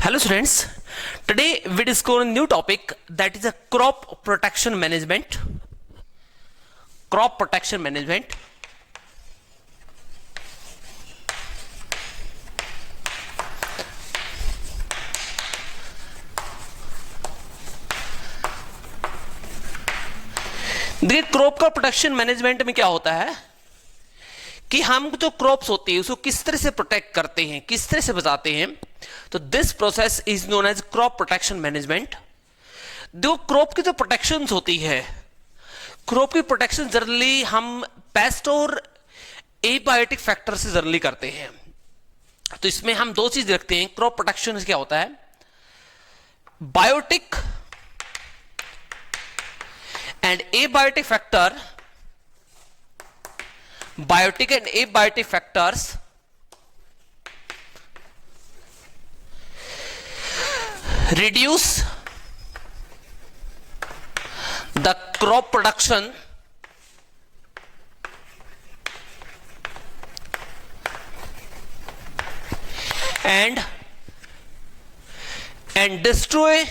Hello students, today we discover a new topic that is a crop protection management. Crop protection management. देखिए crop का protection management में क्या होता है कि हम जो क्रॉप्स होती है उसको किस तरह से प्रोटेक्ट करते हैं, किस तरह से बचाते हैं। तो this process is known as crop protection management. जो क्रॉप की जो प्रोटेक्शन होती है, क्रॉप की प्रोटेक्शन जनरली हम पेस्ट और एबायोटिक फैक्टर से जनरली करते हैं। तो इसमें हम दो चीज रखते हैं। क्रॉप प्रोटेक्शन क्या होता है, biotic and abiotic factor, biotic and abiotic factors reduce the crop production and destroy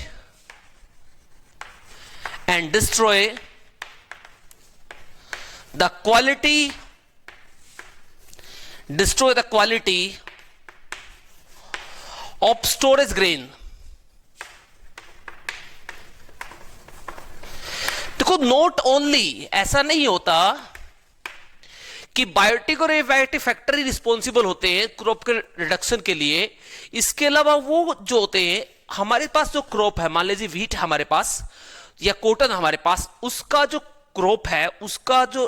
the quality of storage grain। देखो नोट ओनली ऐसा नहीं होता कि बायोटिक और एबायोटिक फैक्टर ही रिस्पॉन्सिबल होते हैं क्रॉप के रिडक्शन के लिए। इसके अलावा वो जो होते हैं, हमारे पास जो क्रॉप है, मान लीजिए व्हीट हमारे पास या कॉटन हमारे पास, उसका जो क्रॉप है उसका जो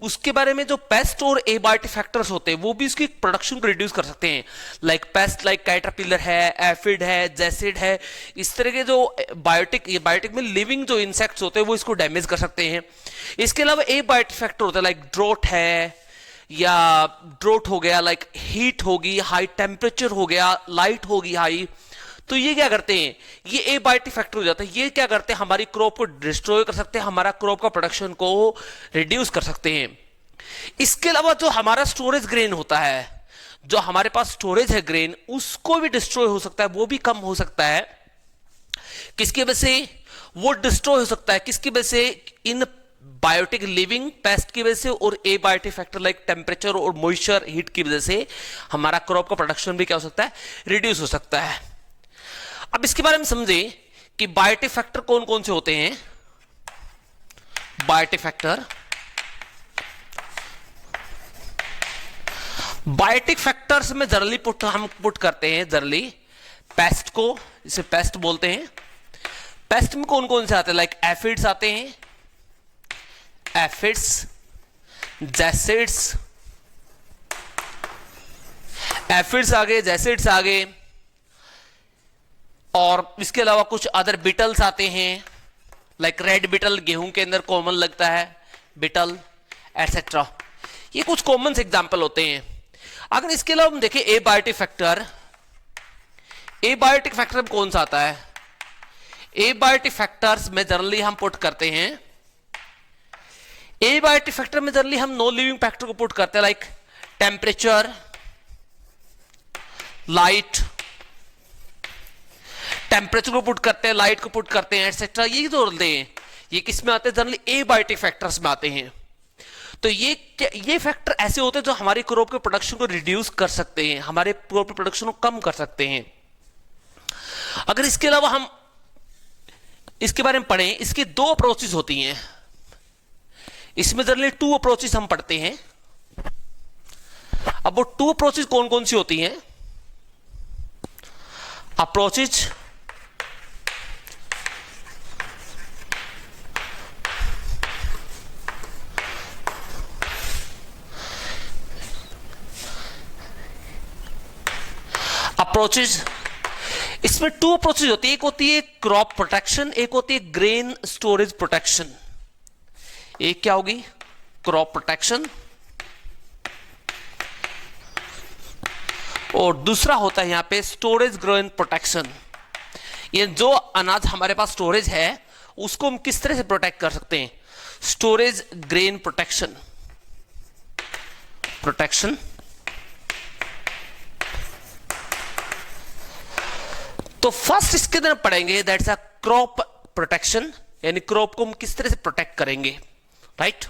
उसके बारे में जो पेस्ट और एबायोटिक फैक्टर्स होते हैं वो भी उसकी प्रोडक्शन को रिड्यूस कर सकते हैं। लाइक पेस्ट, लाइक कैटरपिलर है, एफिड है, जैसिड है, इस तरह के जो बायोटिक में लिविंग जो इंसेक्ट्स होते हैं वो इसको डैमेज कर सकते हैं। इसके अलावा एबायोटिक फैक्टर होता है, लाइक ड्रोट है, या ड्रोट हो गया, लाइक हीट होगी, हाई टेम्परेचर हो गया, लाइट होगी हाई। तो ये क्या करते हैं, ये एबायोटिक फैक्टर हो जाता है। ये क्या करते हैं, हमारी क्रॉप को डिस्ट्रॉय कर सकते हैं, हमारा क्रॉप का प्रोडक्शन को रिड्यूस कर सकते हैं। इसके अलावा जो हमारा स्टोरेज ग्रेन होता है, जो हमारे पास स्टोरेज है ग्रेन, उसको भी डिस्ट्रॉय हो सकता है, वो भी कम हो सकता है। किसकी वजह से वो डिस्ट्रॉय हो सकता है, किसकी वजह से, इन बायोटिक लिविंग पेस्ट की वजह से और एबायोटिक फैक्टर लाइक टेम्परेचर और मॉइस्चर हीट की वजह से हमारा क्रॉप का प्रोडक्शन भी क्या हो सकता है, रिड्यूस हो सकता है। अब इसके बारे में समझे कि बायोटिक फैक्टर कौन कौन से होते हैं। बायोटिक फैक्टर्स में जनरली हम पुट करते हैं जनरली पेस्ट को, इसे पेस्ट बोलते हैं। पेस्ट में कौन कौन से आते हैं, लाइक एफिड्स आते हैं, एफिड्स, जैसिड्स, आगे जैसिड्स आगे, और इसके अलावा कुछ अदर बिटल्स आते हैं, लाइक रेड बिटल गेहूं के अंदर कॉमन लगता है, बिटल एटसेट्रा। ये कुछ कॉमन एग्जांपल होते हैं। अगर इसके अलावा हम देखें एबायोटिक फैक्टर में कौन सा आता है, एबायोटिक फैक्टर्स में जनरली हम पुट करते हैं, एबायोटिक फैक्टर में जनरली हम नो लिविंग फैक्टर को पुट करते हैं, लाइक टेम्परेचर, लाइट, टेम्परेचर को पुट करते हैं, लाइट को पुट करते हैं, एटसेट्रा। ये जो होते हैं ये किस में आते हैं, जनरली एबायोटिक फैक्टर्स में आते हैं। तो ये फैक्टर ऐसे होते हैं जो हमारी क्रॉप के प्रोडक्शन को रिड्यूस कर सकते हैं, हमारे क्रॉप के प्रोडक्शन को कम कर सकते हैं। अगर इसके अलावा हम इसके बारे में पढ़ें, इसकी दो अप्रोचेस होती हैं। इसमें जनरली 2 अप्रोचेस हम पढ़ते हैं। अब वो 2 अप्रोचेस कौन कौन सी होती हैं, अप्रोचेस इसमें 2 अप्रोचेस होती है। एक होती है क्रॉप प्रोटेक्शन, एक होती है ग्रेन स्टोरेज प्रोटेक्शन। एक क्या होगी, क्रॉप प्रोटेक्शन, और दूसरा होता है यहां पे स्टोरेज ग्रेन प्रोटेक्शन। ये जो अनाज हमारे पास स्टोरेज है उसको हम किस तरह से प्रोटेक्ट कर सकते हैं, स्टोरेज ग्रेन प्रोटेक्शन। तो फर्स्ट इसके अंदर पढ़ेंगे दैट्स अ क्रॉप प्रोटेक्शन, यानी क्रॉप को हम किस तरह से प्रोटेक्ट करेंगे, राइट।